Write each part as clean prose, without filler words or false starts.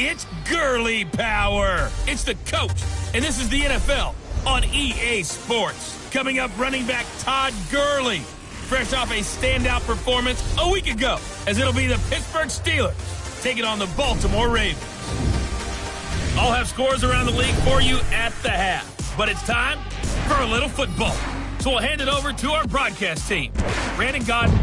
It's Gurley Power. It's the coach, and this is the NFL on EA Sports. Coming up, running back Todd Gurley, fresh off a standout performance a week ago, as it'll be the Pittsburgh Steelers taking on the Baltimore Ravens. I'll have scores around the league for you at the half, but it's time for a little football. So we'll hand it over to our broadcast team, Brandon Godden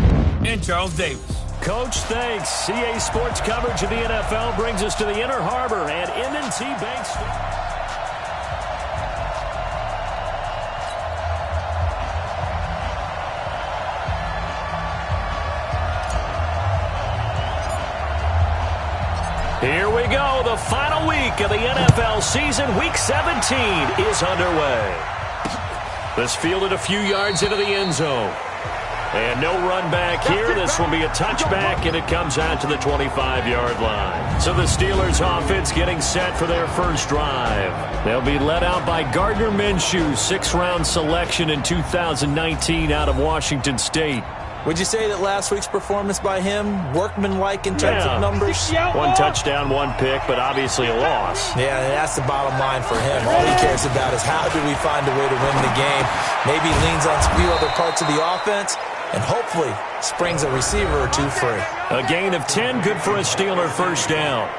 and Charles Davis. Coach, thanks. CA Sports coverage of the NFL brings us to the Inner Harbor at M&T Bank Stadium. Here we go. The final week of the NFL season. Week 17 is underway. This fielded a few yards into the end zone. And no run back here. This will be a touchback, and it comes out to the 25-yard line. So the Steelers offense getting set for their first drive. They'll be led out by Gardner Minshew, sixth-round selection in 2019 out of Washington State. Would you say that last week's performance by him, workmanlike in terms of numbers? One touchdown, one pick, but obviously a loss. Yeah, that's the bottom line for him. All he cares about is how do we find a way to win the game. Maybe leans on a few other parts of the offense, and hopefully springs a receiver or two free. A gain of 10, good for a Steeler first down.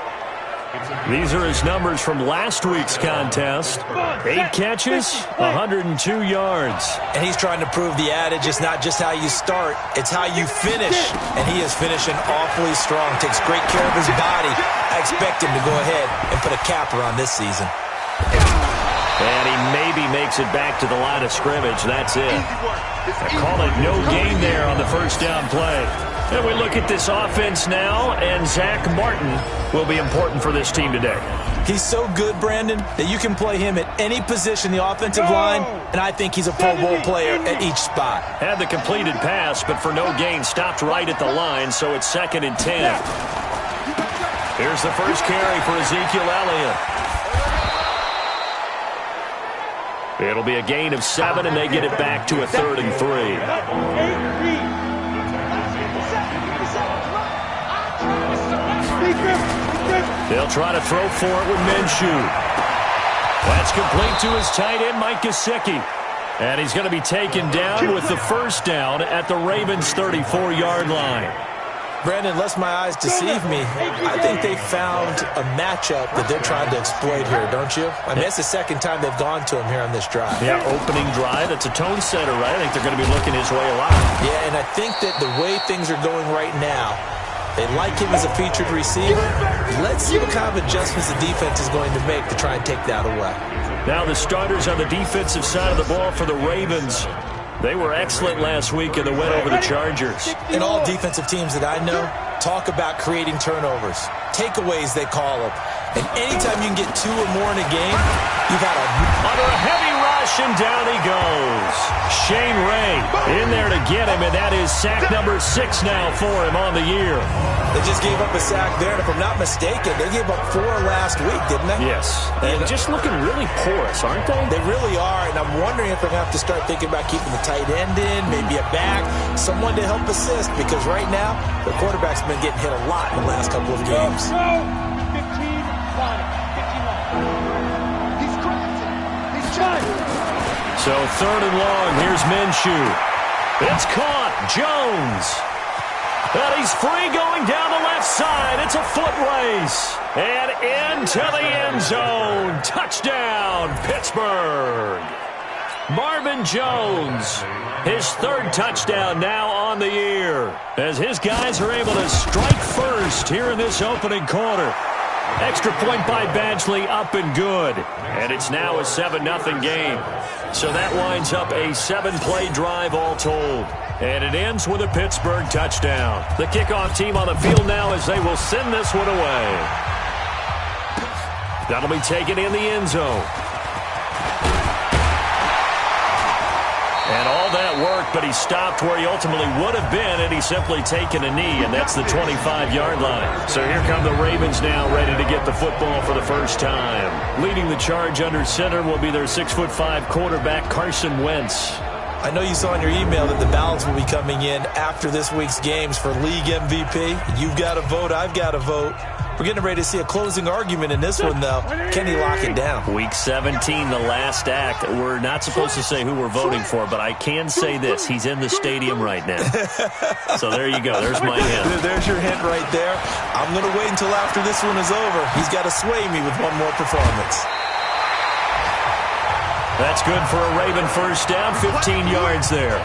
These are his numbers from last week's contest. 8 catches, 102 yards. And he's trying to prove the adage, it's not just how you start, it's how you finish. And he is finishing awfully strong, takes great care of his body. I expect him to go ahead and put a capper on this season. And he maybe makes it back to the line of scrimmage. That's it. I call it no gain there on the first down play. And we look at this offense now, and Zach Martin will be important for this team today. He's so good, Brandon, that you can play him at any position in the offensive line, and I think he's a Pro Bowl player at each spot. Had the completed pass, but for no gain, stopped right at the line, so it's 2nd and 10. Here's the first carry for Ezekiel Elliott. It'll be a gain of 7, and they get it back to a 3rd and 3. They'll try to throw for it with Minshew. That's complete to his tight end, Mike Gesicki. And he's going to be taken down with the first down at the Ravens' 34-yard line. Brandon, lest my eyes deceive me, I think they found a matchup that they're trying to exploit here, don't you? I mean, it's the second time they've gone to him here on this drive. Yeah, opening drive. It's a tone setter, right? I think they're going to be looking his way a lot. Yeah, and I think that the way things are going right now, they like him as a featured receiver. Let's see what kind of adjustments the defense is going to make to try and take that away. Now the starters on the defensive side of the ball for the Ravens. They were excellent last week in the win over the Chargers. And all defensive teams that I know talk about creating turnovers. Takeaways, they call them. And anytime you can get 2 or more in a game, you've had a... Under a heavy rush, and down he goes. Shane Ray in there to get him, and that is sack number 6 now for him on the year. They just gave up a sack there, and if I'm not mistaken, they gave up 4 last week, didn't they? Yes. And just looking really porous, aren't they? They really are, and I'm wondering if they're going to have to start thinking about keeping the tight end in, maybe a back, someone to help assist, because right now, the quarterback's been getting hit a lot in the last couple of games. So 3rd and long, here's Minshew. It's caught. Jones. And he's free going down the left side. It's a foot race. And into the end zone. Touchdown, Pittsburgh. Marvin Jones, his 3rd touchdown now on the year, as his guys are able to strike first here in this opening quarter. Extra point by Badgley, up and good. And it's now a 7-0 game. So that winds up a 7-play drive all told. And it ends with a Pittsburgh touchdown. The kickoff team on the field now as they will send this one away. That'll be taken in the end zone. And all that worked, but he stopped where he ultimately would have been, and he's simply taken a knee, and that's the 25-yard line. So here come the Ravens now, ready to get the football for the first time. Leading the charge under center will be their 6'5" quarterback, Carson Wentz. I know you saw in your email that the ballots will be coming in after this week's games for league MVP. You've got to vote. I've got to vote. We're getting ready to see a closing argument in this one, though. Can he lock it down? Week 17, the last act. We're not supposed to say who we're voting for, but I can say this. He's in the stadium right now. So there you go. There's my hint. There's your hint right there. I'm going to wait until after this one is over. He's got to sway me with one more performance. That's good for a Raven first down, 15 yards there.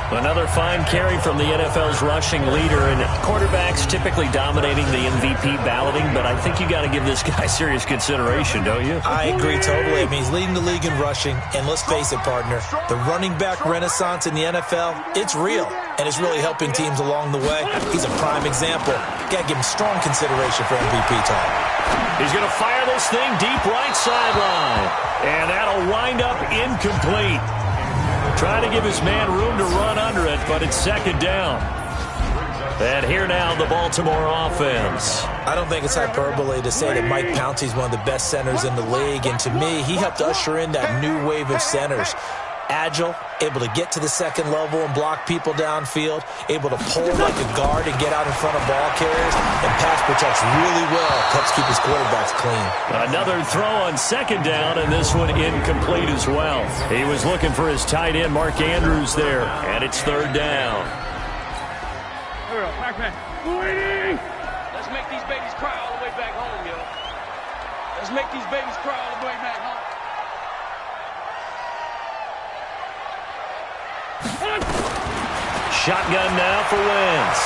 Another fine carry from the NFL's rushing leader, and quarterbacks typically dominating the MVP balloting, but I think you got to give this guy serious consideration, don't you? I agree totally. I mean, he's leading the league in rushing, and let's face it, partner, the running back renaissance in the NFL, it's real, and it's really helping teams along the way. He's a prime example. Got to give him strong consideration for MVP time. He's going to fire this thing deep right sideline, and that'll wind up incomplete. Trying to give his man room to run under it, but it's second down. And here now, the Baltimore offense. I don't think it's hyperbole to say that Mike Pouncey is one of the best centers in the league, and to me, he helped usher in that new wave of centers. Agile, able to get to the second level and block people downfield, able to pull like a guard and get out in front of ball carriers, and pass protects really well, helps keep his quarterbacks clean. Another throw on second down, and this one incomplete as well. He was looking for his tight end, Mark Andrews, there, and it's third down. Let's make these babies cry all the way back home, yo. Let's make these babies cry all the way back home. Shotgun now for Wentz.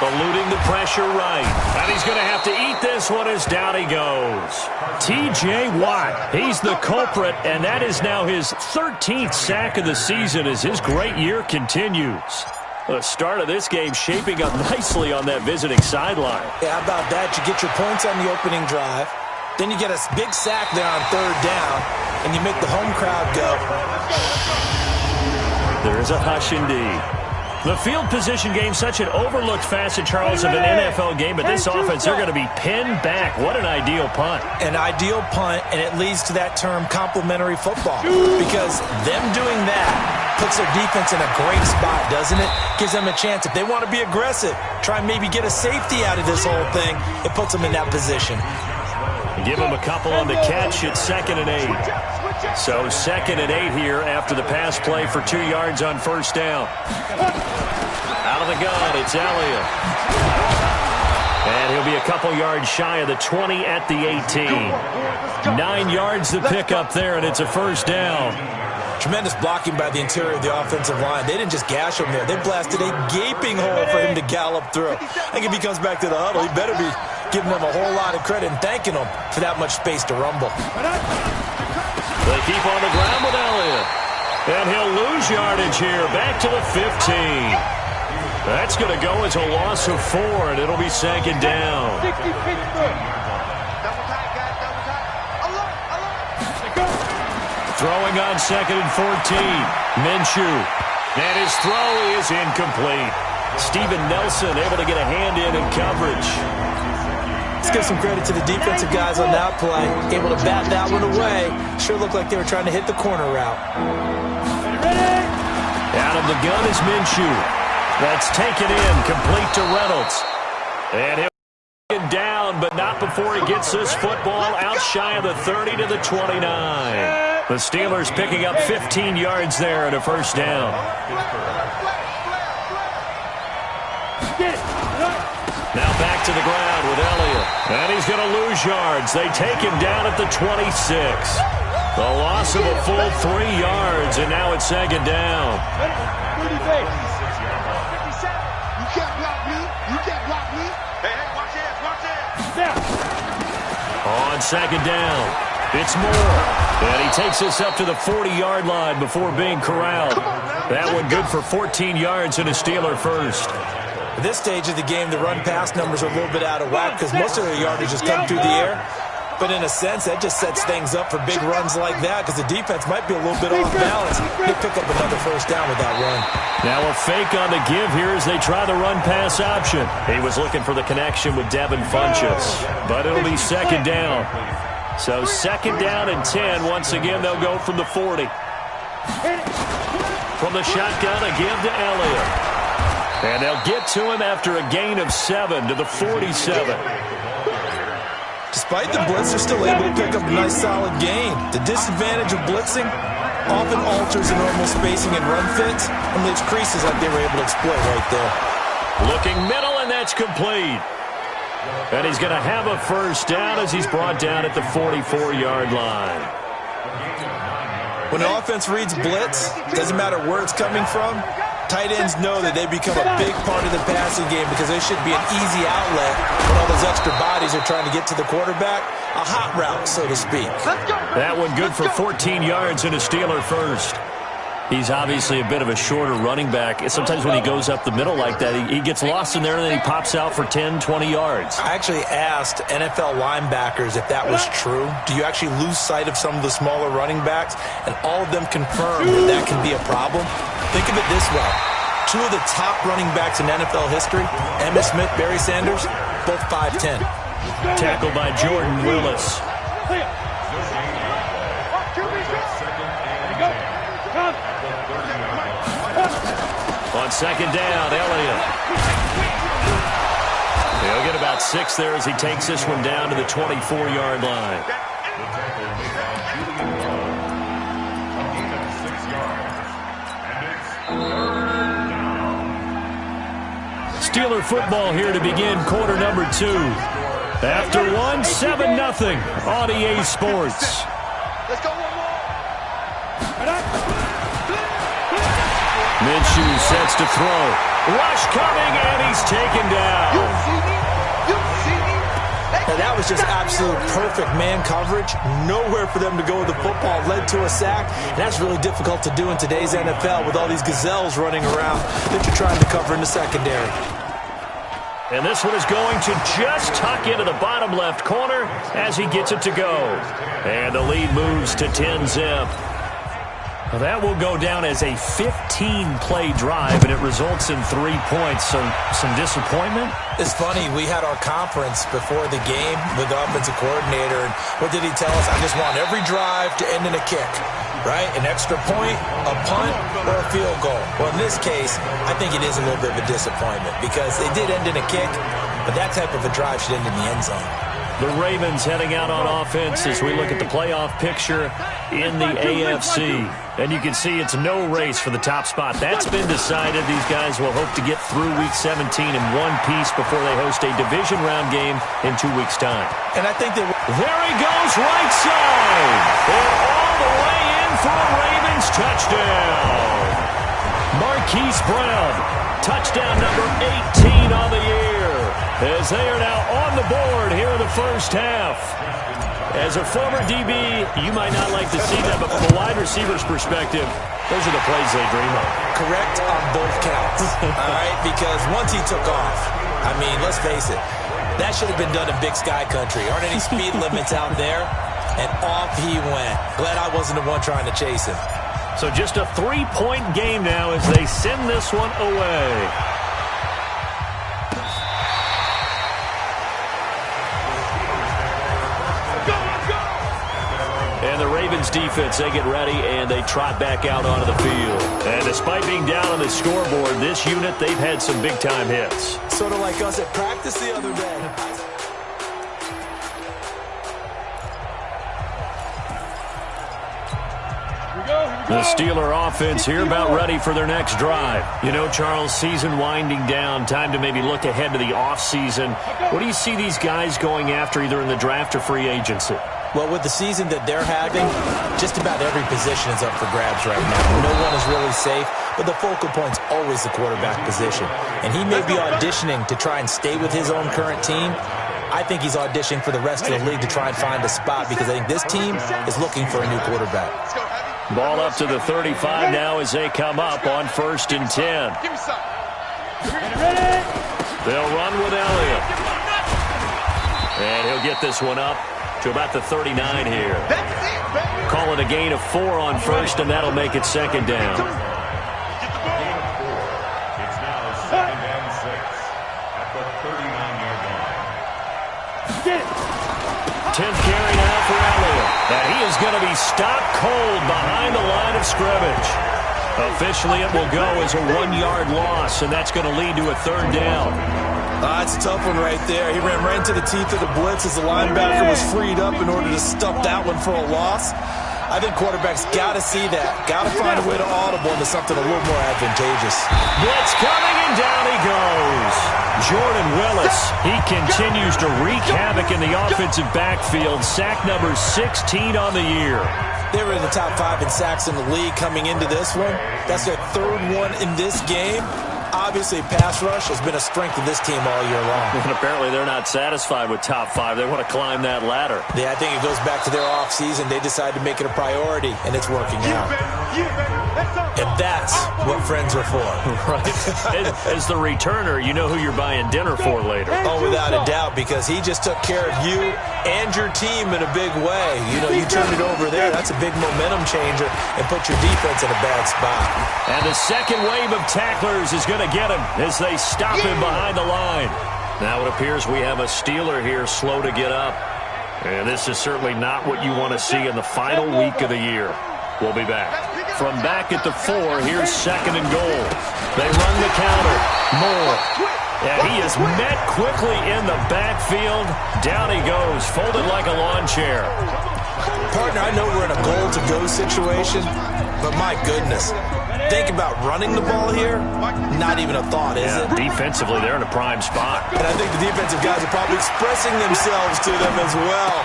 Eluding the pressure right. And he's going to have to eat this one as down he goes. T.J. Watt, he's the culprit, and that is now his 13th sack of the season as his great year continues. The start of this game shaping up nicely on that visiting sideline. Yeah, how about that? You get your points on the opening drive. Then you get a big sack there on third down, and you make the home crowd go. There is a hush indeed. The field position game, such an overlooked facet, Charles, of an NFL game, but this offense, they're going to be pinned back. What an ideal punt. An ideal punt, and it leads to that term complementary football, because them doing that puts their defense in a great spot, doesn't it? Gives them a chance. If they want to be aggressive, try and maybe get a safety out of this whole thing, it puts them in that position. Give them a couple on the catch. It's 2nd and 8. So 2nd and 8 here after the pass play for 2 yards on first down. Out of the gun, it's Elliott. And he'll be a couple yards shy of the 20 at the 18. 9 yards to pick up there, and it's a first down. Tremendous blocking by the interior of the offensive line. They didn't just gash him there. They blasted a gaping hole for him to gallop through. I think if he comes back to the huddle, he better be giving them a whole lot of credit and thanking them for that much space to rumble. They keep on the ground with Elliott. And he'll lose yardage here. Back to the 15. That's going to go as a loss of 4, and it'll be 2nd down. Throwing on 2nd and 14. Minshew. And his throw is incomplete. Steven Nelson able to get a hand in coverage. Let's give some credit to the defensive guys on that play. Able to bat that one away. Sure looked like they were trying to hit the corner route. Out of the gun is Minshew. That's taken in, complete to Reynolds. And he'll get down, but not before he gets this football out shy of the 30 to the 29. The Steelers picking up 15 yards there and a first down. Now back to the ground with Elliott. And he's going to lose yards. They take him down at the 26. The loss of a full 3 yards, and now it's 2nd down. You can't block me. You can't block me. Hey, watch this, watch this. On 2nd down, it's Moore. And he takes us up to the 40-yard line before being corralled. That one good for 14 yards and a Steeler first. At this stage of the game, the run-pass numbers are a little bit out of whack because most of their yardage has come through the air. But in a sense, that just sets things up for big runs like that because the defense might be a little bit off balance. They pick up another first down with that run. Now a fake on the give here as they try the run-pass option. He was looking for the connection with Devin Funchess, but it'll be 2nd down. So 2nd down and 10. Once again, they'll go from the 40. From the shotgun, a give to Elliott. And they'll get to him after a gain of 7 to the 47. Despite the blitz, they're still able to pick up a nice solid gain. The disadvantage of blitzing often alters the normal spacing and run fits and leaves creases like they were able to exploit right there. Looking middle, and that's complete. And he's going to have a first down as he's brought down at the 44-yard line. When the offense reads blitz, doesn't matter where it's coming from, tight ends know that they become a big part of the passing game because they should be an easy outlet when all those extra bodies are trying to get to the quarterback. A hot route, so to speak. That one good for 14 yards and a Steeler first. He's obviously a bit of a shorter running back. Sometimes when he goes up the middle like that, he gets lost in there and then he pops out for 10, 20 yards. I actually asked NFL linebackers if that was true. Do you actually lose sight of some of the smaller running backs? And all of them confirmed that can be a problem. Think of it this way. 2 of the top running backs in NFL history, Emmitt Smith, Barry Sanders, both 5'10". Tackled by Jordan Willis. On second down, Elliott. He'll get about 6 there as he takes this one down to the 24-yard line. Steeler football here to begin quarter number 2. After 1, 7-0 on EA Sports. Let's go one more. Minshew sets to throw. Rush coming, and he's taken down. Now that was just absolute perfect man coverage. Nowhere for them to go with the football. Led to a sack. And that's really difficult to do in today's NFL with all these gazelles running around that you're trying to cover in the secondary. And this one is going to just tuck into the bottom left corner as he gets it to go. And the lead moves to 10-zip. Well, that will go down as a 15-play drive, and it results in 3 points. So some disappointment? It's funny, we had our conference before the game with the offensive coordinator, and what did he tell us? I just want every drive to end in a kick, right? An extra point, a punt, or a field goal. Well, in this case, I think it is a little bit of a disappointment because they did end in a kick, but that type of a drive should end in the end zone. The Ravens heading out on offense as we look at the playoff picture in the AFC. And you can see it's no race for the top spot. That's been decided. These guys will hope to get through Week 17 in one piece before they host a division round game in 2 weeks' time. And I think that... There he goes, right side. And all the way in for a Ravens touchdown. Marquise Brown, touchdown number 18 on the year, as they are now on the board here in the first half. As a former DB, you might not like to see that, but from a wide receiver's perspective, those are the plays they dream of. Correct on both counts, all right? Because once he took off, I mean, let's face it, that should have been done in Big Sky Country. Aren't any speed limits out there? And off he went. Glad I wasn't the one trying to chase him. So just a 3-point game now as they send this one away. And the Ravens defense, they get ready and they trot back out onto the field. And despite being down on the scoreboard, this unit, they've had some big-time hits. Sort of like us at practice the other day. The Steeler offense here about ready for their next drive. You know, Charles, season winding down, time to maybe look ahead to the offseason. What do you see these guys going after either in the draft or free agency? Well, with the season that they're having, just about every position is up for grabs right now. No one is really safe, but the focal point's always the quarterback position. And he may be auditioning to try and stay with his own current team. I think he's auditioning for the rest of the league to try and find a spot because I think this team is looking for a new quarterback. Ball up to the 35 now as they come up on 1st and 10. They'll run with Elliott. And he'll get this one up to about the 39 here. Call it a gain of 4 on 1st, and that'll make it 2nd down. It's now 2nd and 6 at the 39-yard line. 10th carry now for Elliott. And he is going to be stopped cold behind the line of scrimmage. Officially, it will go as a 1-yard loss, and that's going to lead to a 3rd down. That's a tough one right there. He ran right into the teeth of the blitz as the linebacker was freed up in order to stuff that one for a loss. I think quarterbacks got to see that. Got to find a way to audible into something a little more advantageous. Blitz coming, and down he goes. Jordan Willis, he continues to wreak havoc in the offensive backfield. Sack number 16 on the year. They were in the top 5 in sacks in the league coming into this one. That's their 3rd one in this game. Obviously, pass rush has been a strength of this team all year long. And apparently they're not satisfied with top 5. They want to climb that ladder. Yeah, I think it goes back to their offseason. They decided to make it a priority, and it's working out. And that's what friends are for. Right. As the returner, you know who you're buying dinner for later. Oh, without a doubt, because he just took care of you and your team in a big way. You know, you turned it over there. That's a big momentum changer and put your defense in a bad spot. And the second wave of tacklers is going to get him as they stop him behind the line. Now it appears we have a Steeler here slow to get up. And this is certainly not what you want to see in the final week of the year. We'll be back. From back at the 4, here's 2nd and goal. They run the counter. Moore. Yeah, he is met quickly in the backfield. Down he goes, folded like a lawn chair. Partner, I know we're in a goal-to-go situation, but my goodness. Think about running the ball here. Not even a thought, is it? Defensively, they're in a prime spot. And I think the defensive guys are probably expressing themselves to them as well.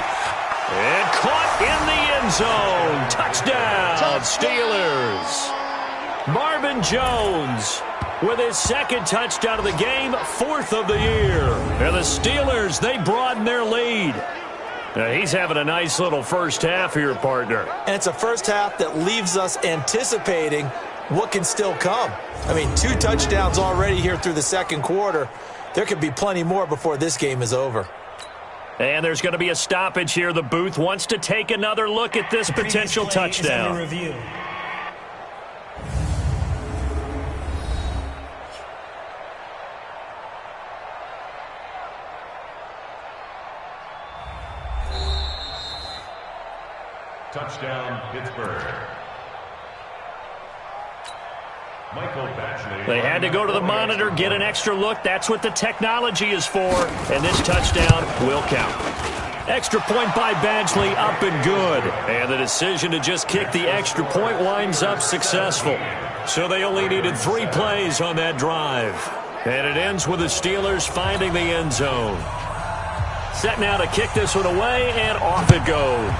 And caught in the end zone. Touchdown, Steelers. Marvin Jones with his 2nd touchdown of the game, 4th of the year. And the Steelers, they broaden their lead. Now, he's having a nice little first half here, partner. And it's a first half that leaves us anticipating what can still come. I mean, 2 touchdowns already here through the 2nd quarter. There could be plenty more before this game is over. And there's going to be a stoppage here. The booth wants to take another look at this potential touchdown. Review. Touchdown, Pittsburgh. Michael Badgley. They had to go to the monitor, get an extra look. That's what the technology is for. And this touchdown will count. Extra point by Badgley, up and good. And the decision to just kick the extra point winds up successful. So they only needed 3 plays on that drive. And it ends with the Steelers finding the end zone. Set now to kick this one away, and off it goes.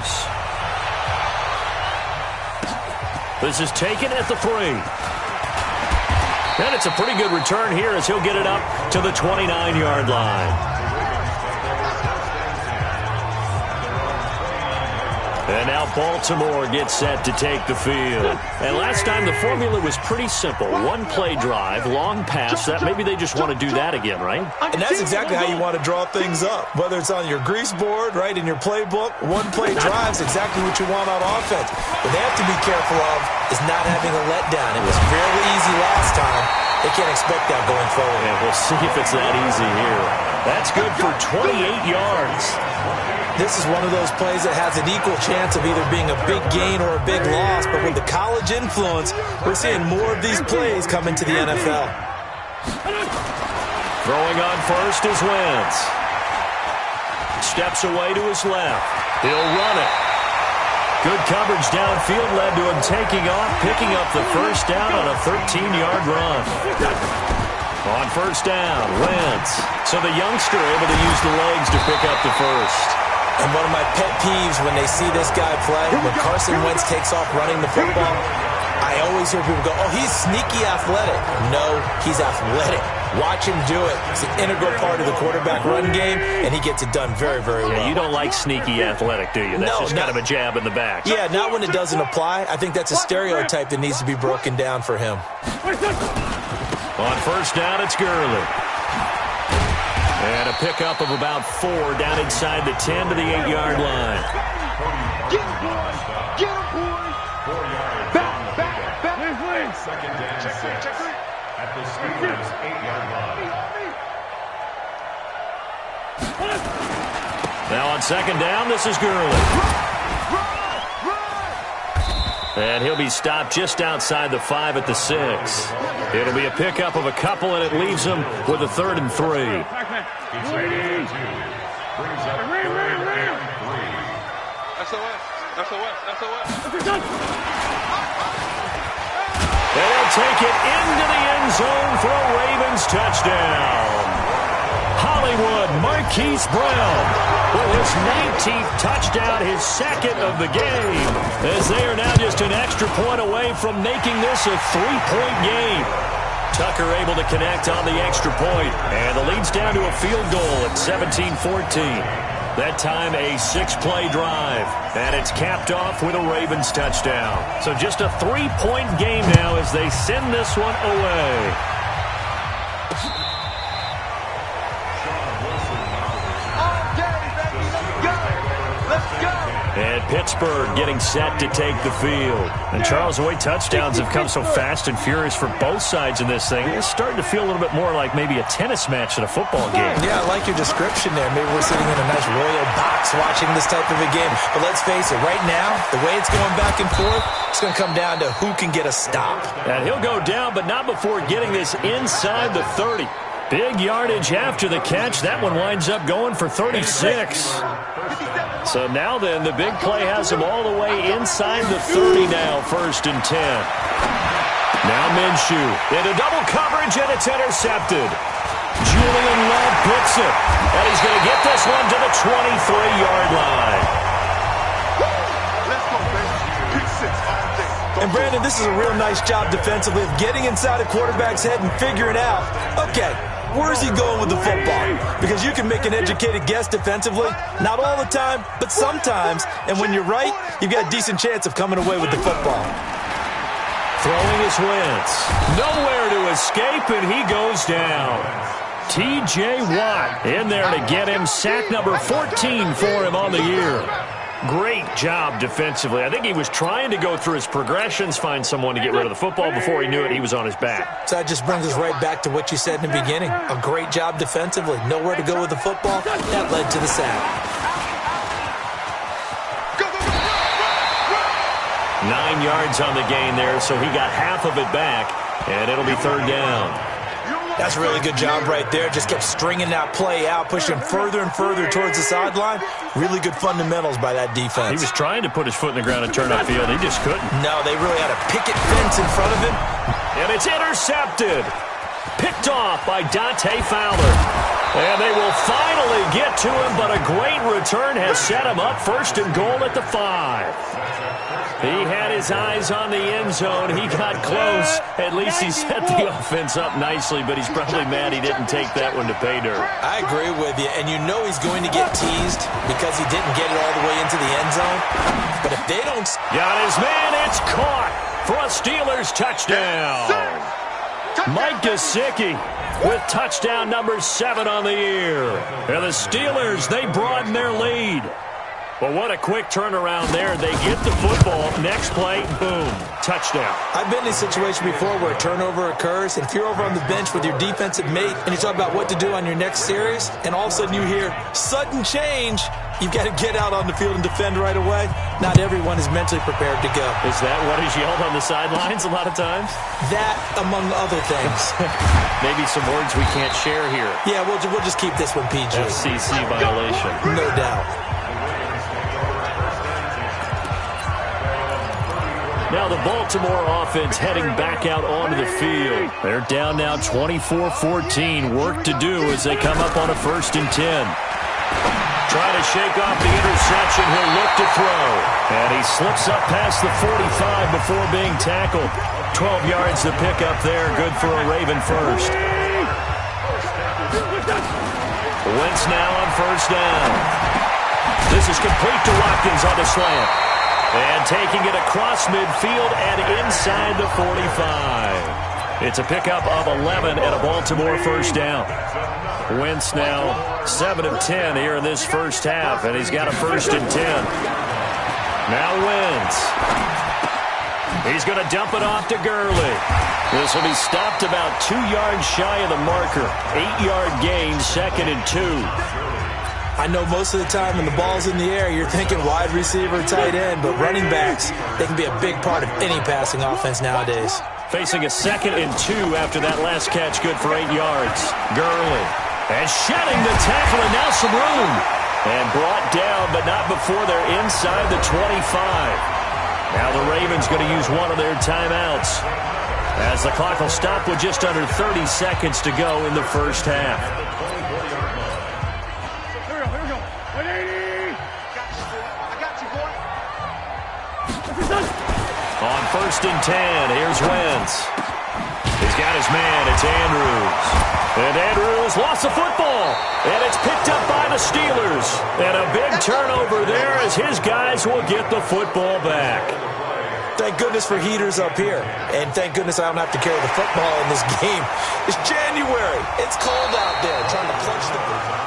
This is taken at the 3. And it's a pretty good return here as he'll get it up to the 29-yard line. And now Baltimore gets set to take the field. And last time the formula was pretty simple. 1-play drive, long pass. That maybe they just want to do that again, right? And that's exactly how you want to draw things up. Whether it's on your grease board, right, in your playbook, 1-play drive is exactly what you want on offense. What they have to be careful of is not having a letdown. It was fairly easy last time. They can't expect that going forward. Yeah, we'll see if it's that easy here. That's good for 28 yards. This is one of those plays that has an equal chance of either being a big gain or a big loss, but with the college influence, we're seeing more of these plays come into the NFL. Throwing on first is Wentz. Steps away to his left. He'll run it. Good coverage downfield led to him taking off, picking up the first down on a 13-yard run. On first down, Wentz. So the youngster able to use the legs to pick up the first. And one of my pet peeves when they see this guy play, when Carson Wentz takes off running the football, I always hear people go, oh, he's sneaky athletic. No, he's athletic. Watch him do it. It's an integral part of the quarterback run game, and he gets it done very, very well. Yeah, you don't like sneaky athletic, do you? That's just kind of a jab in the back. Yeah, not when it doesn't apply. I think that's a stereotype that needs to be broken down for him. On first down, it's Gurley. And a pickup of about 4 down inside the 10 to the 8-yard line. Get him, boys! Get him, boys! 4 yards. Back! Second down, 6. At the Steelers' 8-yard line. Now on second down, this is Gurley. And he'll be stopped just outside the 5 at the 6. It'll be a pickup of a couple, and it leaves him with a 3rd and 3. Brings up 3rd and 3. SOS. And he'll take it into the end zone for a Ravens touchdown. Hollywood Marquise Brown with his 19th touchdown, his 2nd of the game, as they are now just an extra point away from making this a 3-point game. Tucker able to connect on the extra point, and the lead's down to a field goal at 17-14. That time a 6-play drive, and it's capped off with a Ravens touchdown. So just a 3-point game now as they send this one away. And Pittsburgh getting set to take the field. And Charles, the way touchdowns have come so fast and furious for both sides in this thing, it's starting to feel a little bit more like maybe a tennis match than a football game. Yeah, I like your description there. Maybe we're sitting in a nice royal box watching this type of a game. But let's face it, right now, the way it's going back and forth, it's going to come down to who can get a stop. And he'll go down, but not before getting this inside the 30. Big yardage after the catch. That one winds up going for 36. So now then, the big play has him all the way inside the 30 now, 1st and 10. Now Minshew into double coverage, and it's intercepted. Julian Love picks it, and he's going to get this one to the 23-yard line. Let's go, baby. Pick 6 all day. And Brandon, this is a real nice job defensively of getting inside a quarterback's head and figuring out, okay, where's he going with the football? Because you can make an educated guess defensively, not all the time, but sometimes. And when you're right, you've got a decent chance of coming away with the football. Throwing his Wentz. Nowhere to escape, and he goes down. T.J. Watt in there to get him. Sack number 14 for him on the year. Great job defensively. I think he was trying to go through his progressions, find someone to get rid of the football. Before he knew it, he was on his back. So that just brings us right back to what you said in the beginning. A great job defensively. Nowhere to go with the football. That led to the sack. 9 yards on the gain there, so he got half of it back, and it'll be 3rd down. That's a really good job right there. Just kept stringing that play out, pushing further and further towards the sideline. Really good fundamentals by that defense. He was trying to put his foot in the ground and turn upfield. He just couldn't. No, they really had a picket fence in front of him. And it's intercepted. Picked off by Dante Fowler. And they will finally get to him, but a great return has set him up 1st and goal at the 5. He had his eyes on the end zone. He got close. At least he set the offense up nicely, but he's probably mad he didn't take that one to pay dirt. I agree with you, and you know he's going to get teased because he didn't get it all the way into the end zone. But if they don't... Got his man. It's caught for a Steelers touchdown. Mike Gesicki with touchdown number 7 on the year. And the Steelers, they broaden their lead. But what a quick turnaround there. They get the football. Next play, boom, touchdown. I've been in a situation before where a turnover occurs, and if you're over on the bench with your defensive mate and you talk about what to do on your next series, and all of a sudden you hear sudden change, you've got to get out on the field and defend right away. Not everyone is mentally prepared to go. Is that what is yelled on the sidelines a lot of times? That, among other things. Maybe some words we can't share here. Yeah, we'll just keep this one PG. FCC violation. No doubt. Now the Baltimore offense heading back out onto the field. They're down now 24-14. Work to do as they come up on a 1st and 10. Trying to shake off the interception. He'll look to throw. And he slips up past the 45 before being tackled. 12 yards to pick up there. Good for a Raven first. Wentz now on 1st down. This is complete to Watkins on the slant. And taking it across midfield and inside the 45. It's a pickup of 11 and a Baltimore 1st down. Wentz now 7 of 10 here in this first half, and he's got a 1st and 10. Now Wentz. He's going to dump it off to Gurley. This will be stopped about 2 yards shy of the marker. 8-yard gain, 2nd and 2. I know most of the time when the ball's in the air, you're thinking wide receiver, tight end, but running backs, they can be a big part of any passing offense nowadays. Facing a 2nd and 2 after that last catch, good for 8 yards. Gurley. And shedding the tackle, and now some room. And brought down, but not before they're inside the 25. Now the Ravens going to use one of their timeouts, as the clock will stop with just under 30 seconds to go in the first half. Here we go. 180. I got you, boy. On 1st and 10, here's Wentz. He's got his man. It's Andrews. And Andrews lost the football. And it's picked up by the Steelers. And a big turnover there as his guys will get the football back. Thank goodness for heaters up here. And thank goodness I don't have to carry the football in this game. It's January. It's cold out there trying to clutch the ball.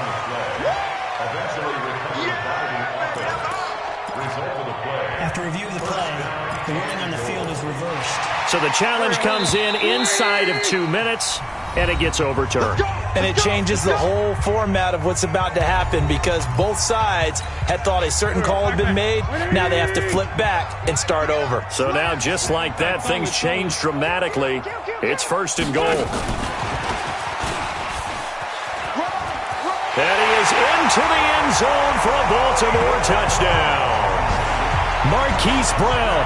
After review of the play, the ruling on the field is reversed. So the challenge comes in inside of 2 minutes, and it gets overturned. And it changes the whole format of what's about to happen because both sides had thought a certain call had been made. Now they have to flip back and start over. So now, just like that, things change dramatically. It's 1st and goal. And he is into the end zone for a Baltimore touchdown. Marquise Brown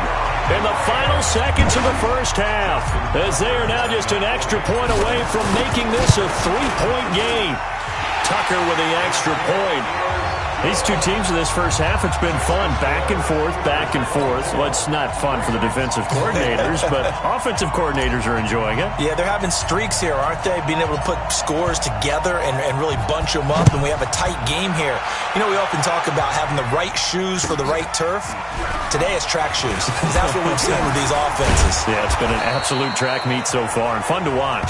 in the final seconds of the first half, as they are now just an extra point away from making this a 3-point game. Tucker with the extra point. These two teams in this first half, it's been fun. Back and forth, back and forth. Well, it's not fun for the defensive coordinators, but offensive coordinators are enjoying it. Yeah, they're having streaks here, aren't they? Being able to put scores together and really bunch them up, and we have a tight game here. You know, we often talk about having the right shoes for the right turf. Today it's track shoes. That's what we've seen with these offenses. Yeah, it's been an absolute track meet so far and fun to watch.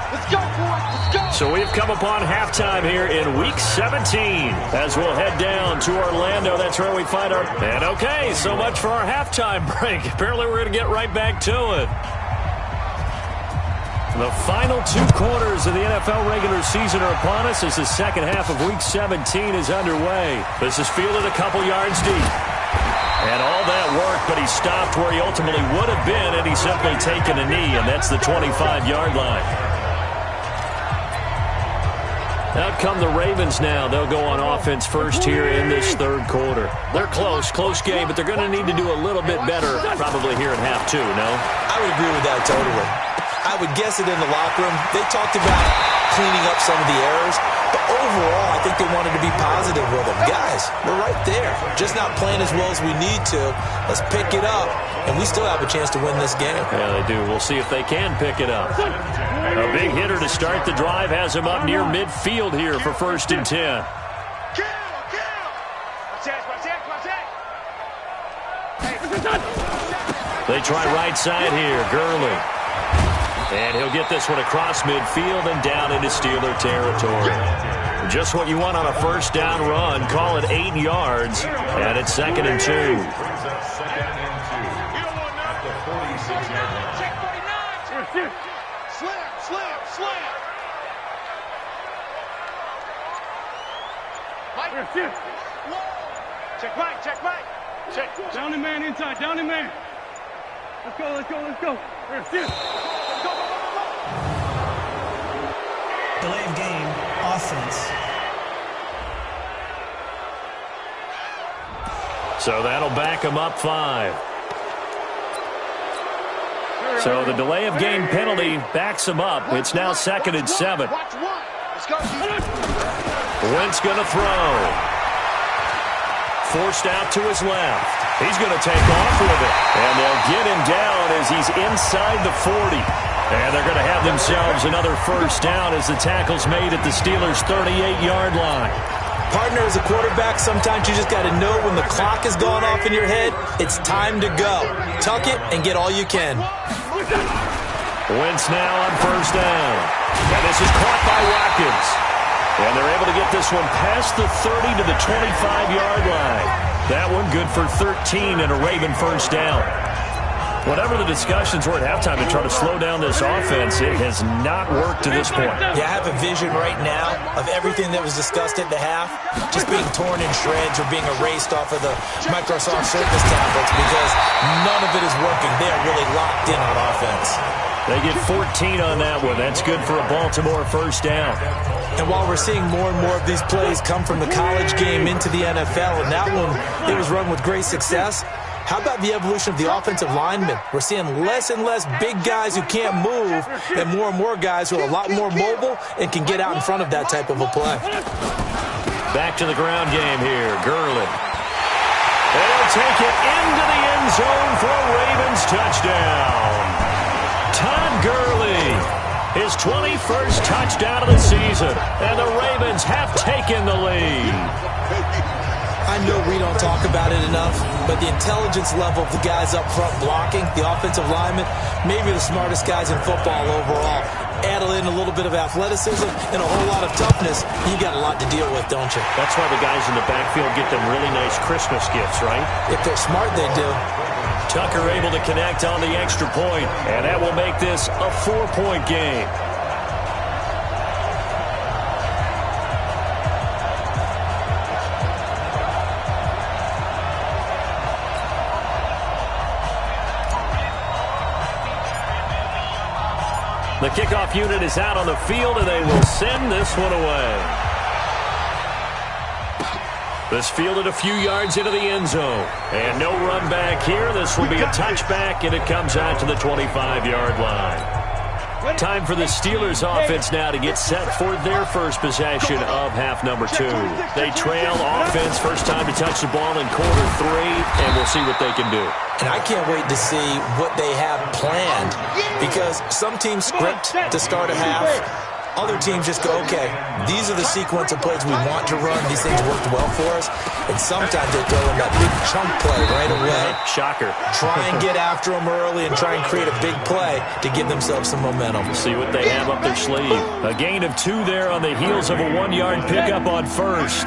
Let's go, boys. Let's go. So we've come upon halftime here in Week 17 as we'll head down to Orlando. That's where we find our... And okay, so much for our halftime break. Apparently we're going to get right back to it. The final 2 quarters of the NFL regular season are upon us as the second half of Week 17 is underway. This is fielded a couple yards deep. And all that work, but he stopped where he ultimately would have been, and he's simply taken a knee, and that's the 25-yard line. Out come the Ravens now. They'll go on offense first here in this third quarter. They're close game, but they're going to need to do a little bit better probably here at half 2, no? I would agree with that totally. I would guess it in the locker room. They talked about cleaning up some of the errors, but overall, I think they wanted to be positive with them. Guys, we're right there. Just not playing as well as we need to. Let's pick it up, and we still have a chance to win this game. Yeah, they do. We'll see if they can pick it up. A big hitter to start the drive has him up near midfield here for 1st and 10. They try right side here. Gurley. And he'll get this one across midfield and down into Steeler territory. Just what you want on a first down run. Call it 8 yards. And it's 2nd and 2. Check right. Down the man inside, down the man. Let's go. Delay of game, offense. So that'll back him up 5. So the delay of game penalty backs him up. It's now 2nd and 7. Wentz going to throw. Forced out to his left. He's going to take off with it. And they'll get him down as he's inside the 40. And they're going to have themselves another first down as the tackle's made at the Steelers' 38-yard line. Partner, as a quarterback, sometimes you just got to know when the clock has gone off in your head, it's time to go. Tuck it and get all you can. Wentz now on first down. And this is caught by Watkins. And they're able to get this one past the 30 to the 25-yard line. That one good for 13 and a Raven first down. Whatever the discussions were at halftime to try to slow down this offense, it has not worked to this point. Yeah, I have a vision right now of everything that was discussed at the half just being torn in shreds or being erased off of the Microsoft Surface tablets because none of it is working. They are really locked in on offense. They get 14 on that one. That's good for a Baltimore first down. And while we're seeing more and more of these plays come from the college game into the NFL, and that one, it was run with great success, how about the evolution of the offensive linemen? We're seeing less and less big guys who can't move and more guys who are a lot more mobile and can get out in front of that type of a play. Back to the ground game here. Gurley. They'll take it into the end zone for a Ravens touchdown. Todd Gurley, his 21st touchdown of the season, and the Ravens have taken the lead. I know we don't talk about it enough, but the intelligence level of the guys up front blocking, the offensive linemen, maybe the smartest guys in football overall. Add in a little bit of athleticism and a whole lot of toughness, you got a lot to deal with, don't you? That's why the guys in the backfield get them really nice Christmas gifts, right? If they're smart, they do. Tucker able to connect on the extra point, and that will make this a 4-point game. The kickoff unit is out on the field, and they will send this one away. This fielded a few yards into the end zone. And no run back here. This will be a touchback, and it comes out to the 25-yard line. Time for the Steelers offense now to get set for their first possession of half number 2. They trail offense, first time to touch the ball in quarter 3, and we'll see what they can do. And I can't wait to see what they have planned because some teams script to start a half. Other teams just go, okay, these are the sequence of plays we want to run. These things worked well for us. And sometimes they throw in that big chunk play right away. Shocker. Try and get after them early and try and create a big play to give themselves some momentum. See what they have up their sleeve. A gain of 2 there on the heels of a 1-yard pickup on first.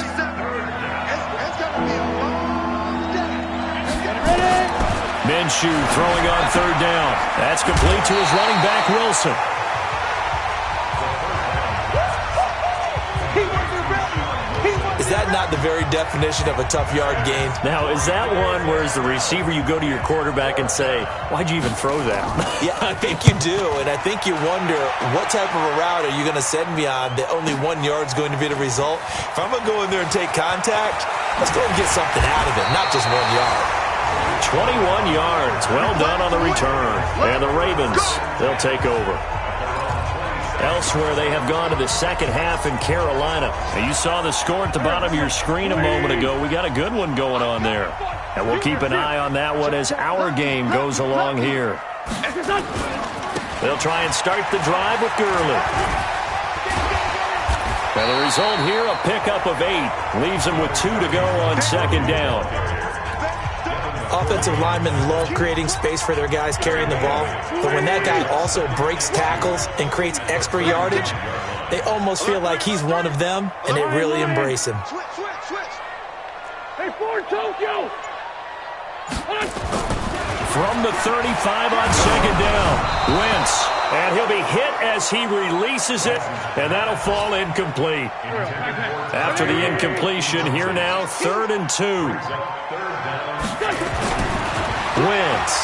Minshew throwing on third down. That's complete to his running back, Wilson. Is that not the very definition of a tough yard gain? Now, is that one where as the receiver you go to your quarterback and say, why'd you even throw that? Yeah, I think you do, and I think you wonder what type of a route are you going to send me on that only 1 yard's going to be the result? If I'm going to go in there and take contact, let's go and get something out of it, not just 1 yard. 21 yards. Well done on the return. And the Ravens, they'll take over. Elsewhere, they have gone to the second half in Carolina. And you saw the score at the bottom of your screen a moment ago. We got a good one going on there. And we'll keep an eye on that one as our game goes along here. They'll try and start the drive with Gurley. And the result here, a pickup of 8. Leaves them with 2 to go on second down. Offensive linemen love creating space for their guys carrying the ball, but when that guy also breaks tackles and creates extra yardage, they almost feel like he's one of them, and they really embrace him. Hey, Ford, Tokyo! From the 35 on second down, Wentz, and he'll be hit as he releases it, and that'll fall incomplete. After the incompletion, here now, 3rd and 2. Wentz.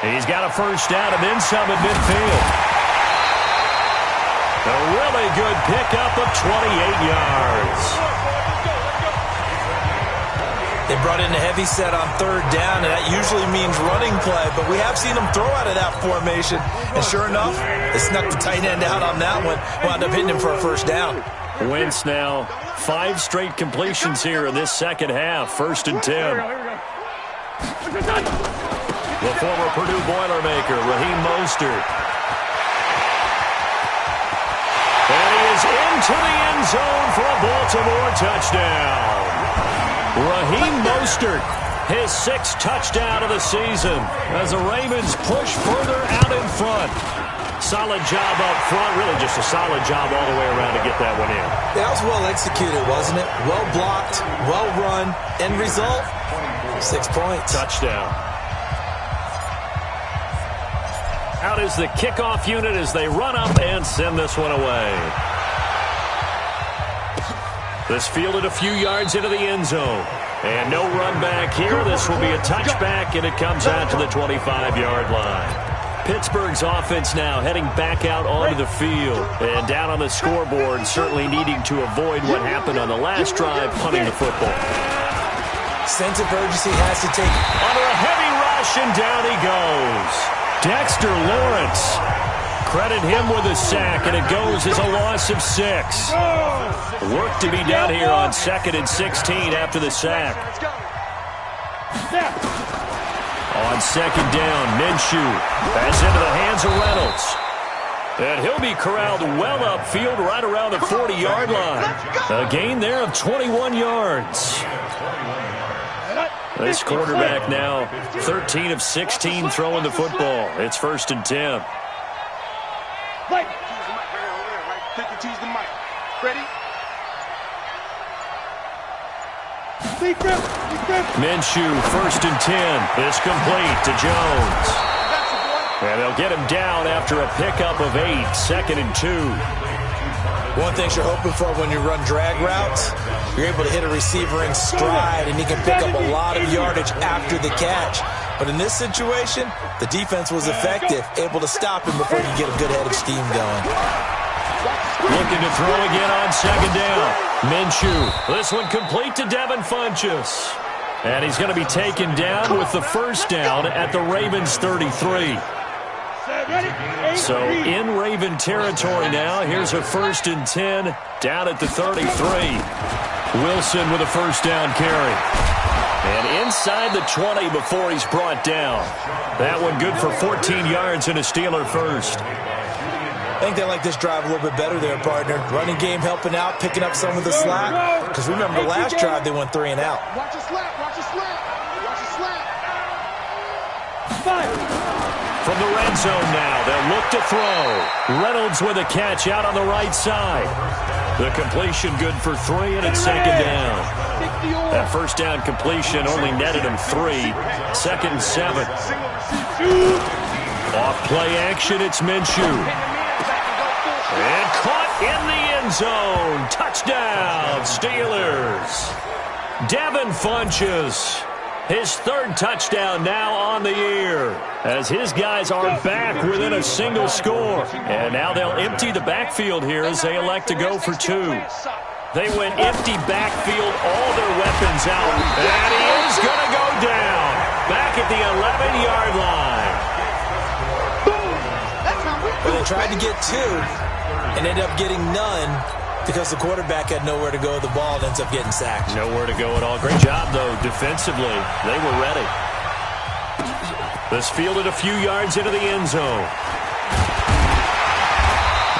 He's got a first down and then some at midfield. A really good pickup of 28 yards. They brought in a heavy set on 3rd down, and that usually means running play, but we have seen them throw out of that formation, and sure enough, they snuck the tight end out on that one, wound up hitting him for a first down. Wentz now 5 straight completions here in this second half. 1st and 10. The former Purdue Boilermaker, Raheem Mostert. And he is into the end zone for a Baltimore touchdown. Raheem Mostert, his 6th touchdown of the season as the Ravens push further out in front. Solid job up front, really just a solid job all the way around to get that one in. That was well executed, wasn't it? Well blocked, well run. End result, 6 points. Touchdown. Out is the kickoff unit as they run up and send this one away. This fielded a few yards into the end zone. And no run back here. This will be a touchback, and it comes out to the 25-yard line. Pittsburgh's offense now heading back out onto the field. And down on the scoreboard, certainly needing to avoid what happened on the last drive, punting the football. Sense of urgency has to take. Under a heavy rush, and down he goes. Dexter Lawrence. Credit him with a sack, and it goes as a loss of 6. Work to be done here on 2nd and 16 after the sack. On 2nd down, Minshew. Pass into the hands of Reynolds. And he'll be corralled well upfield right around the 40-yard line. A gain there of 21 yards. This quarterback now 13 of 16 throwing the football. It's 1st and 10. Ready? Minshew, 1st and 10. It's complete to Jones. And they'll get him down after a pickup of 8. 2nd and 2. One thing you're hoping for when you run drag routes, you're able to hit a receiver in stride, and he can pick up a lot of yardage after the catch. But in this situation, the defense was effective, able to stop him before you get a good head of steam going. Looking to throw again on 2nd down. Minshew. This one complete to Devin Funchess. And he's going to be taken down with the 1st down at the Ravens' 33. So in Raven territory now. Here's a 1st and 10 down at the 33. Wilson with a 1st down carry. And inside the 20 before he's brought down. That one good for 14 yards and a Steeler first. I think they like this drive a little bit better there, partner. Running game helping out, picking up some of the slack. Because remember, the last drive they went 3 and out. Watch your slap, watch your slap, watch your slap. From the red zone now, they'll look to throw. Reynolds with a catch out on the right side. The completion good for 3, and it's 2nd down. That 1st down completion only netted him 3. 2nd and 7. Off play action, it's Minshew. And caught in the end zone. Touchdown, Steelers. Devin Funchess. His 3rd touchdown now on the year, as his guys are back within a single score. And now they'll empty the backfield here as they elect to go for 2. They went empty backfield, all their weapons out. And he is going to go down. Back at the 11-yard line. Well, they tried to get 2 and ended up getting none because the quarterback had nowhere to go with the ball and ends up getting sacked. Nowhere to go at all. Great job, though, defensively. They were ready. This fielded a few yards into the end zone.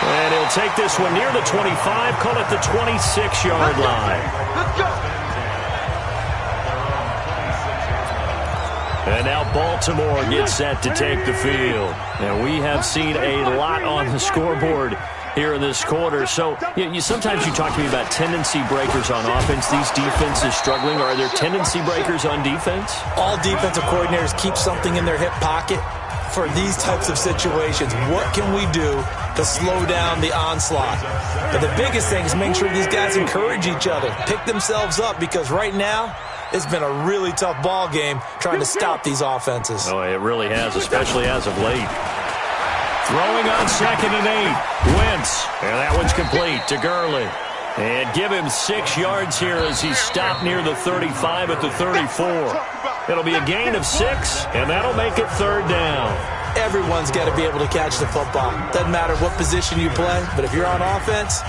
And he'll take this one near the 25, call it the 26-yard line. And now Baltimore gets set to take the field. And we have seen a lot on the scoreboard here in this quarter. So sometimes you talk to me about tendency breakers on offense. These defenses struggling. Are there tendency breakers on defense? All defensive coordinators keep something in their hip pocket for these types of situations. What can we do to slow down the onslaught? But the biggest thing is make sure these guys encourage each other, pick themselves up, because right now it's been a really tough ball game trying to stop these offenses. Oh, it really has, especially as of late. Throwing on 2nd and 8. Wentz. And that one's complete to Gurley. And give him 6 yards here as he's stopped near the 35 at the 34. It'll be a gain of 6, and that'll make it 3rd down. Everyone's got to be able to catch the football. Doesn't matter what position you play, but if you're on offense,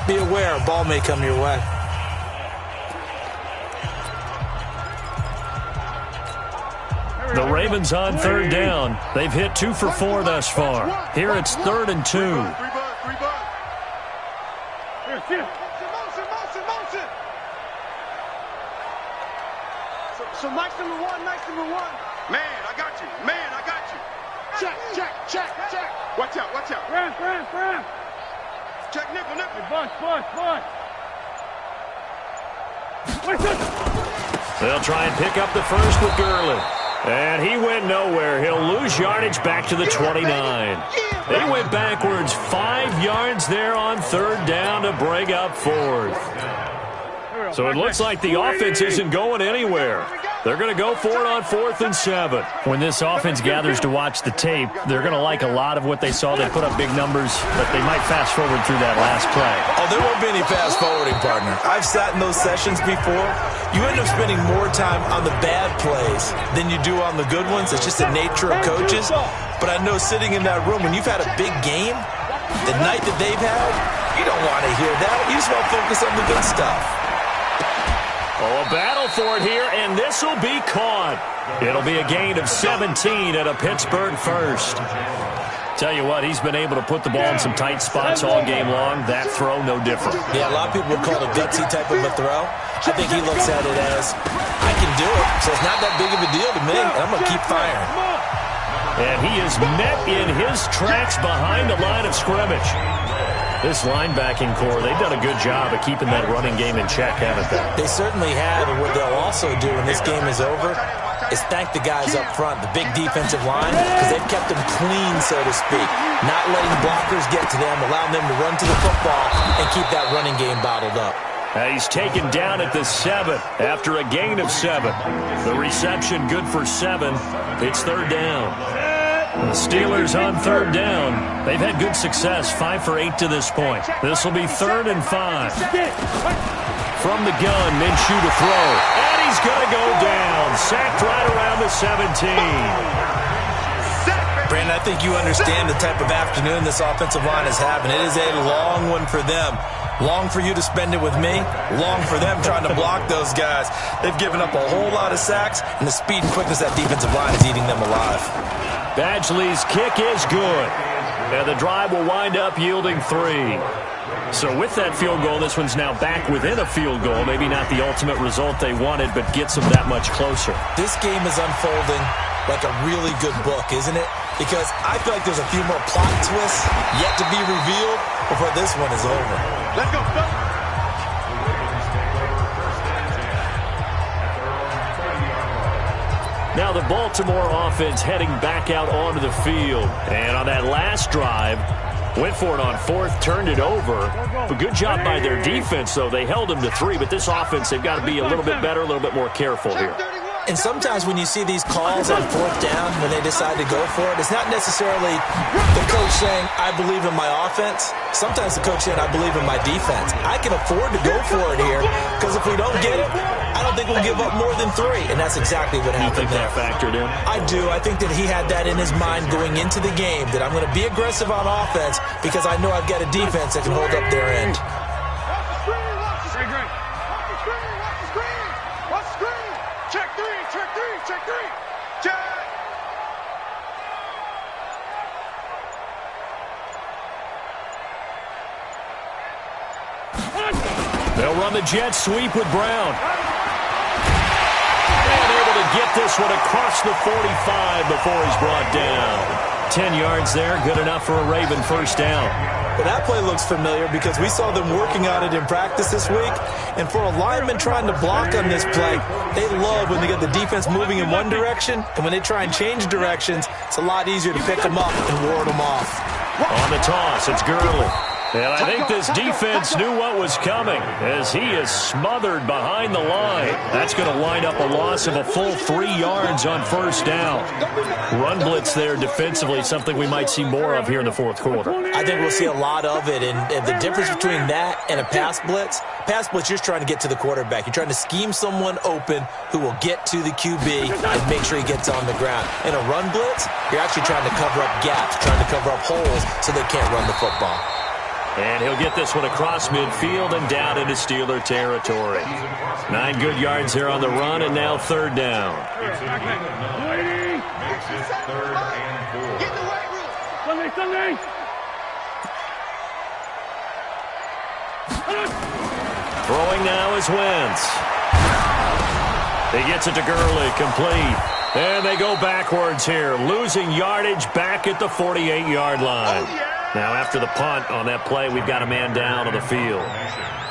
be aware a ball may come your way. The Ravens on 3rd down. They've hit 2 for 4 thus far. Here it's 3rd and 2. So Mike's number one. Man, I got you. Check. Watch out. Ram. Check, nickel. They'll try and pick up the first with Gurley. And he went nowhere. He'll lose yardage back to the 29. They went backwards 5 yards there on third down to bring up fourth. So it looks like the offense isn't going anywhere. They're going to go for it on 4th and 7. When this offense gathers to watch the tape, they're going to like a lot of what they saw. They put up big numbers, but they might fast forward through that last play. Oh, there won't be any fast forwarding, partner. I've sat in those sessions before. You end up spending more time on the bad plays than you do on the good ones. It's just the nature of coaches. But I know sitting in that room, when you've had a big game, the night that they've had, you don't want to hear that. You just want to focus on the good stuff. Oh, a battle for it here, and this will be caught. It'll be a gain of 17 at a Pittsburgh first. Tell you what, he's been able to put the ball in some tight spots all game long. That throw, no different. Yeah, a lot of people would call it a gutsy type of a throw. I think he looks at it as, I can do it, so it's not that big of a deal to me, and I'm going to keep firing. And he is met in his tracks behind the line of scrimmage. This linebacking core, they've done a good job of keeping that running game in check, haven't they? They certainly have, and what they'll also do when this game is over is thank the guys up front, the big defensive line, because they've kept them clean, so to speak. Not letting blockers get to them, allowing them to run to the football and keep that running game bottled up. He's taken down at the 7 after a gain of 7. The reception good for 7. It's third down. The Steelers on third down. They've had good success, 5 for 8 to this point. This will be 3rd and 5. From the gun, Minshew to throw. And he's going to go down. Sacked right around the 17. Brandon, I think you understand the type of afternoon this offensive line is having. It is a long one for them. Long for you to spend it with me. Long for them trying to block those guys. They've given up a whole lot of sacks, and the speed and quickness of that defensive line is eating them alive. Badgley's kick is good. And the drive will wind up yielding 3. So with that field goal, this one's now back within a field goal. Maybe not the ultimate result they wanted, but gets them that much closer. This game is unfolding like a really good book, isn't it? Because I feel like there's a few more plot twists yet to be revealed before this one is over. Let's go, Now the Baltimore offense heading back out onto the field. And on that last drive, went for it on 4th, turned it over. A good job by their defense, though. They held them to 3, but this offense, they've got to be a little bit better, a little bit more careful here. And sometimes when you see these calls on 4th down, when they decide to go for it, it's not necessarily the coach saying, I believe in my offense. Sometimes the coach saying, I believe in my defense. I can afford to go for it here, because if we don't get it, I don't think we'll give up more than 3. And that's exactly what happened there. You think that factored in? I do. I think that he had that in his mind going into the game, that I'm going to be aggressive on offense because I know I've got a defense that can hold up their end. They'll run the jet sweep with Brown. And able to get this one across the 45 before he's brought down. 10 yards there, good enough for a Raven first down. Well, that play looks familiar because we saw them working on it in practice this week. And for a lineman trying to block on this play, they love when they get the defense moving in one direction. And when they try and change directions, it's a lot easier to pick them up and ward them off. On the toss, it's Gurley. And I think this defense knew what was coming as he is smothered behind the line. That's going to wind up a loss of a full 3 yards on first down. Run blitz there defensively, something we might see more of here in the fourth quarter. I think we'll see a lot of it. And the difference between that and a pass blitz, you're just trying to get to the quarterback. You're trying to scheme someone open who will get to the QB and make sure he gets on the ground. In a run blitz, you're actually trying to cover up gaps, trying to cover up holes so they can't run the football. And he'll get this one across midfield and down into Steeler territory. 9 good yards here on the run, and now third down. Throwing now is Wentz. He gets it to Gurley, complete. And they go backwards here, losing yardage back at the 48-yard line. Now, after the punt on that play, we've got a man down on the field.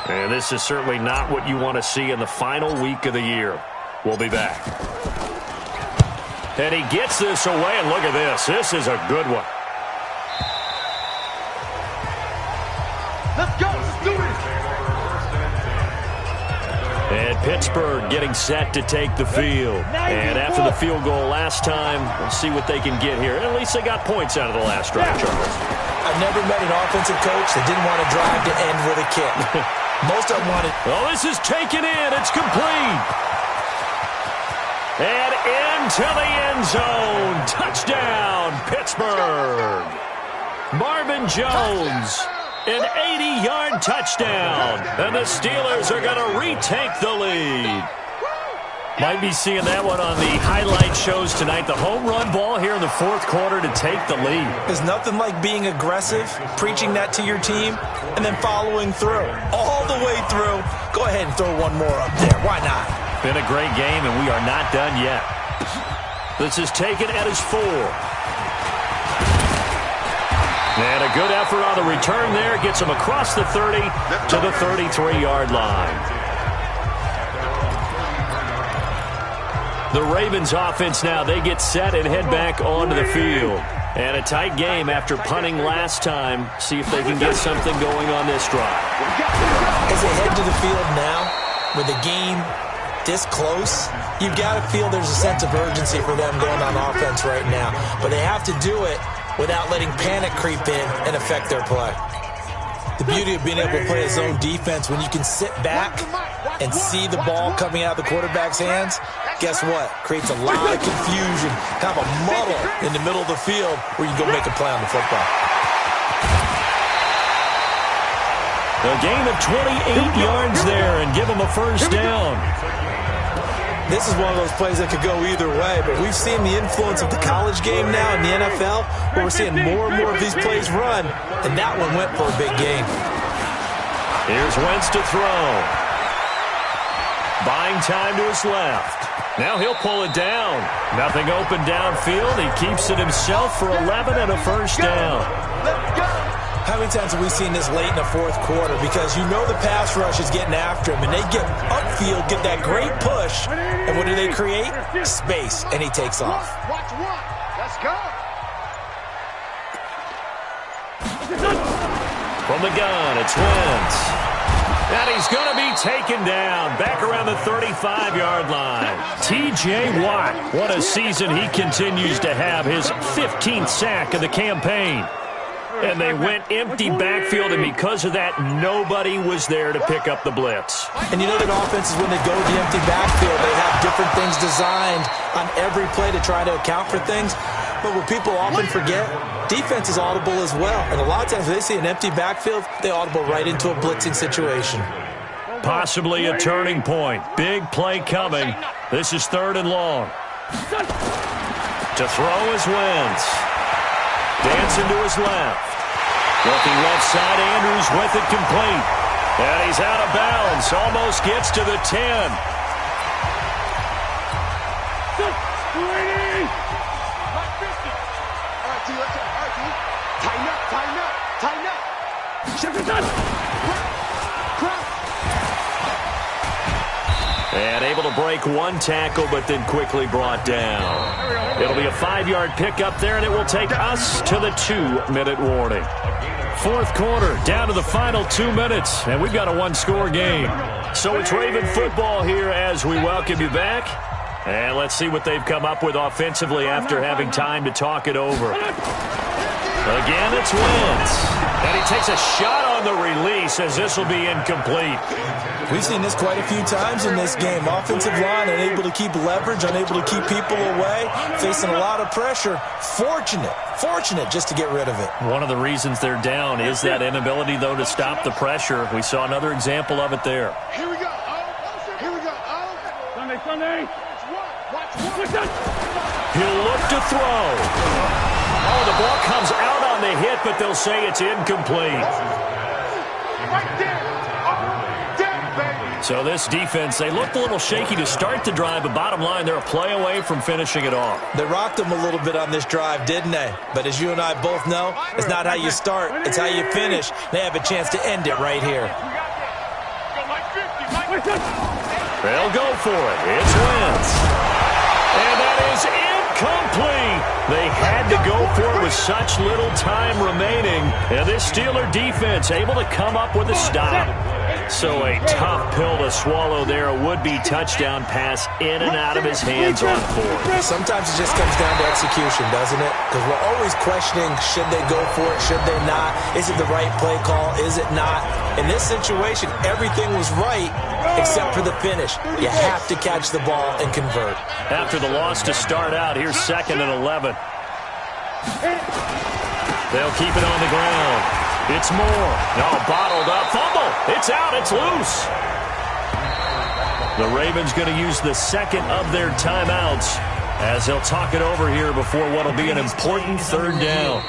And this is certainly not what you want to see in the final week of the year. We'll be back. And he gets this away, and look at this. This is a good one. Let's go. Let's do it. And Pittsburgh getting set to take the field. And after the field goal last time, we'll see what they can get here. At least they got points out of the last drive, Charles. I've never met an offensive coach that didn't want to drive to end with a kick. Most of them wanted... Well, this is taken in. It's complete. And into the end zone. Touchdown, Pittsburgh. Marvin Jones, an 80-yard touchdown. And the Steelers are going to retake the lead. Might be seeing that one on the highlight shows tonight. The home run ball here in the fourth quarter to take the lead. There's nothing like being aggressive, preaching that to your team, and then following through. All the way through. Go ahead and throw one more up there. Why not? Been a great game, and we are not done yet. This is taken at his 4. And a good effort on the return there. Gets him across the 30 to the 33-yard line. The Ravens offense now, they get set and head back onto the field. And a tight game after punting last time. See if they can get something going on this drive. As they head to the field now, with the game this close, you've got to feel there's a sense of urgency for them going on offense right now. But they have to do it without letting panic creep in and affect their play. The beauty of being able to play a zone defense, when you can sit back and see the ball coming out of the quarterback's hands, guess what? Creates a lot of confusion, kind of a muddle in the middle of the field where you can go make a play on the football. A gain of 28 yards there and give them a first down. This is one of those plays that could go either way, but we've seen the influence of the college game now in the NFL, where we're seeing more and more of these plays run, and that one went for a big gain. Here's Wentz to throw. Buying time to his left. Now he'll pull it down. Nothing open downfield. He keeps it himself for 11 and a first down. How many times have we seen this late in the fourth quarter? Because you know the pass rush is getting after him, and they get upfield, get that great push, and what do they create? Space, and he takes off. Watch one. Let's go. From the gun, it's Wentz. And he's going to be taken down back around the 35-yard line. T.J. Watt, what a season he continues to have, his 15th sack of the campaign. And they went empty backfield, and because of that, nobody was there to pick up the blitz. And you know that offenses, when they go to the empty backfield, they have different things designed on every play to try to account for things. But what people often forget, defense is audible as well. And a lot of times, if they see an empty backfield, they audible right into a blitzing situation. Possibly a turning point. Big play coming. This is 3rd and long. To throw is Wentz. Dancing to his left. Looking left side, Andrews with it complete. And he's out of bounds. Almost gets to the 10. And able to break one tackle, but then quickly brought down. It'll be a 5-yard pickup there, and it will take us to the 2-minute warning. Fourth quarter, down to the final 2 minutes, and we've got a 1-score game. So it's Raven football here as we welcome you back. And let's see what they've come up with offensively after having time to talk it over. Again, it's Wentz. And he takes a shot on the release as this will be incomplete. We've seen this quite a few times in this game. Offensive line unable to keep leverage, unable to keep people away, facing a lot of pressure. Fortunate just to get rid of it. One of the reasons they're down is that inability, though, to stop the pressure. We saw another example of it there. Here we go. Here we go. Sunday. Watch one. He'll look to throw. Oh, the ball comes out on the hit, but they'll say it's incomplete. Right there. So this defense, they looked a little shaky to start the drive, but bottom line, they're a play away from finishing it off. They rocked them a little bit on this drive, didn't they? But as you and I both know, it's not how you start, it's how you finish. They have a chance to end it right here. They'll go for it. It's Wentz. And that is complete. They had to go for it with such little time remaining. And this Steeler defense able to come up with a stop. So a tough pill to swallow there. A would-be touchdown pass in and out of his hands on fourth. Sometimes it just comes down to execution, doesn't it? Because we're always questioning, should they go for it, should they not? Is it the right play call, is it not? In this situation, everything was right except for the finish. You have to catch the ball and convert. After the loss to start out, here's 2nd and 11. They'll keep it on the ground. It's Moore. No, bottled up. Fumble. It's out. It's loose. The Ravens going to use the second of their timeouts as they'll talk it over here before what will be an important 3rd down.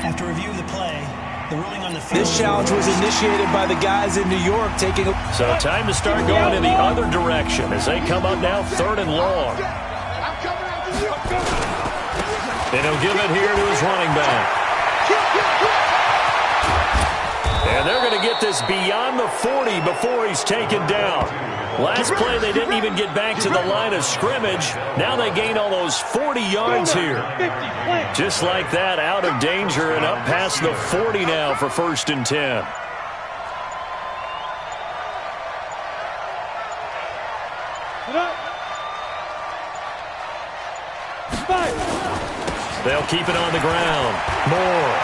After review of the play, the ruling on the field. This challenge was initiated by the guys in New York taking a... So time to start going in the other direction as they come up now 3rd and long. And he'll give it here to his running back. And they're going to get this beyond the 40 before he's taken down. Last play, they didn't even get back to the line of scrimmage. Now they gain all those 40 yards here. Just like that, out of danger and up past the 40 now for 1st and 10. They'll keep it on the ground. Moore.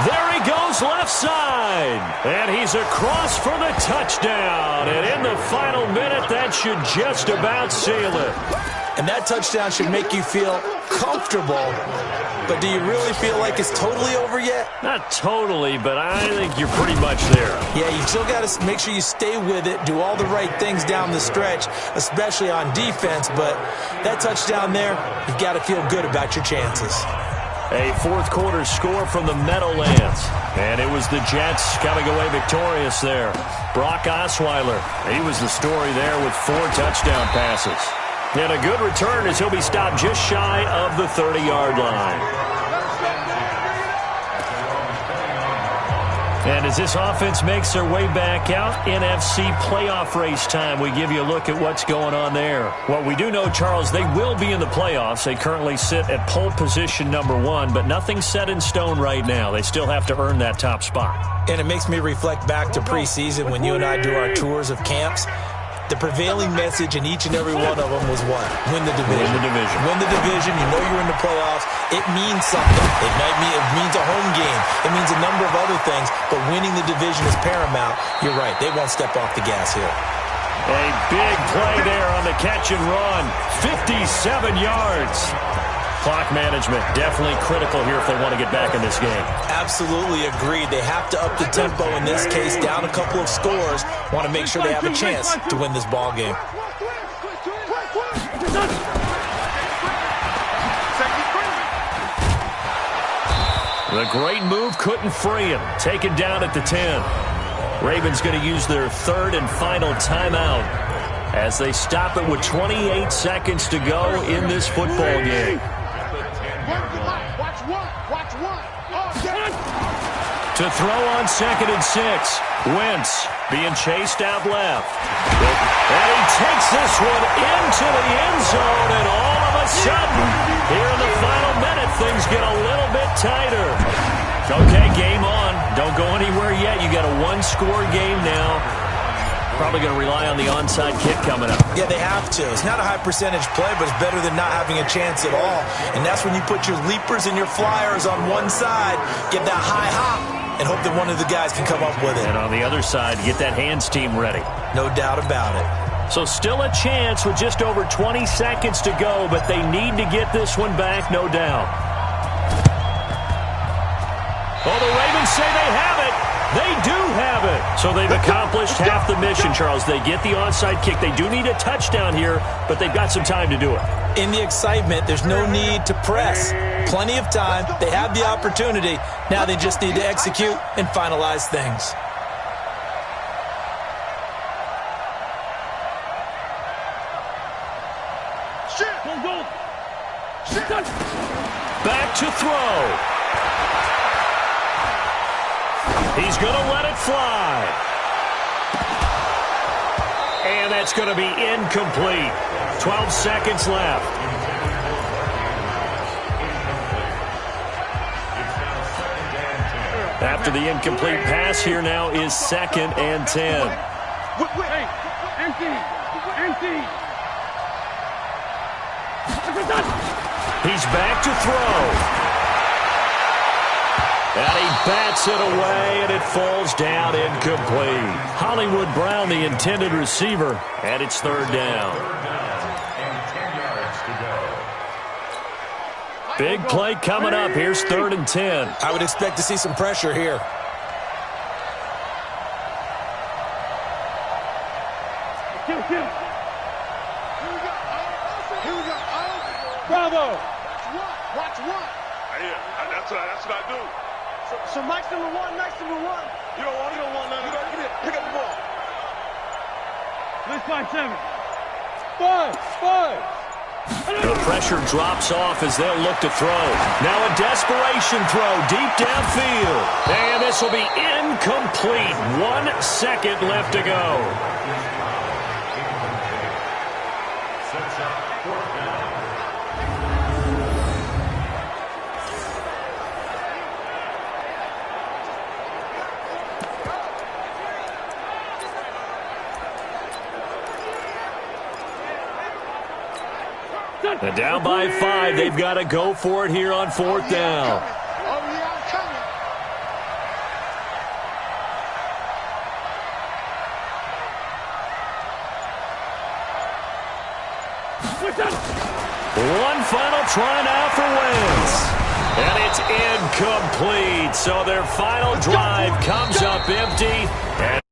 There he goes left side. And he's across for the touchdown. And in the final minute, that should just about seal it. And that touchdown should make you feel comfortable. But do you really feel like it's totally over yet? Not totally, but I think you're pretty much there. Yeah, you've still got to make sure you stay with it, do all the right things down the stretch, especially on defense. But that touchdown there, you've got to feel good about your chances. A 4th quarter score from the Meadowlands. And it was the Jets coming away victorious there. Brock Osweiler, he was the story there with 4 touchdown passes. And a good return as he'll be stopped just shy of the 30-yard line. And as this offense makes their way back out, NFC playoff race time, we give you a look at what's going on there. What we do know, Charles, they will be in the playoffs. They currently sit at pole position number 1, but nothing's set in stone right now. They still have to earn that top spot. And it makes me reflect back to preseason when you and I do our tours of camps. The prevailing message in each and every one of them was what? Win the division. Win the division. Win the division. You know you're in the playoffs. It means something. It means a home game. It means a number of other things, but winning the division is paramount. You're right. They won't step off the gas here. A big play there on the catch and run. 57 yards. Clock management definitely critical here if they want to get back in this game. Absolutely agreed. They have to up the tempo in this case, down a couple of scores. Want to make sure they have a chance to win this ball game. The great move couldn't free him. Taken down at the 10. Ravens going to use their 3rd and final timeout as they stop it with 28 seconds to go in this football game. To throw on 2nd and 6. Wentz being chased out left. And he takes this one into the end zone, and all of a sudden, here in the final minute, things get a little bit tighter. Okay, game on. Don't go anywhere yet. You got a 1-score game now. Probably going to rely on the onside kick coming up. Yeah, they have to. It's not a high percentage play, but it's better than not having a chance at all. And that's when you put your leapers and your flyers on one side, get that high hop, and hope that one of the guys can come up with it. And on the other side, get that hands team ready. No doubt about it. So still a chance with just over 20 seconds to go, but they need to get this one back, no doubt. Oh, the Ravens say they have it. They do have it. So they've accomplished half the mission, Charles. They get the onside kick. They do need a touchdown here, but they've got some time to do it. In the excitement, there's no need to press. Plenty of time. They have the opportunity. Now they just need to execute and finalize things. Back to throw. He's going to let it fly. And that's going to be incomplete. 12 seconds left. After the incomplete pass, here now is 2nd and 10. Hey, empty. He's back to throw. And he bats it away, and it falls down incomplete. Hollywood Brown, the intended receiver, and it's 3rd down. Big play coming up. Here's 3rd and 10. I would expect to see some pressure here. Bravo! Watch one. Yeah, that's what I do. So Mike's number one. You don't want none. You got to get it. Pick up the ball. Let's 5-7. 5. The pressure drops off as they'll look to throw. Now a desperation throw deep downfield. And this will be incomplete. 1 second left to go. And down by 5, they've got to go for it here on 4th down. One final try now for Wentz. And it's incomplete. So their final drive comes up empty. And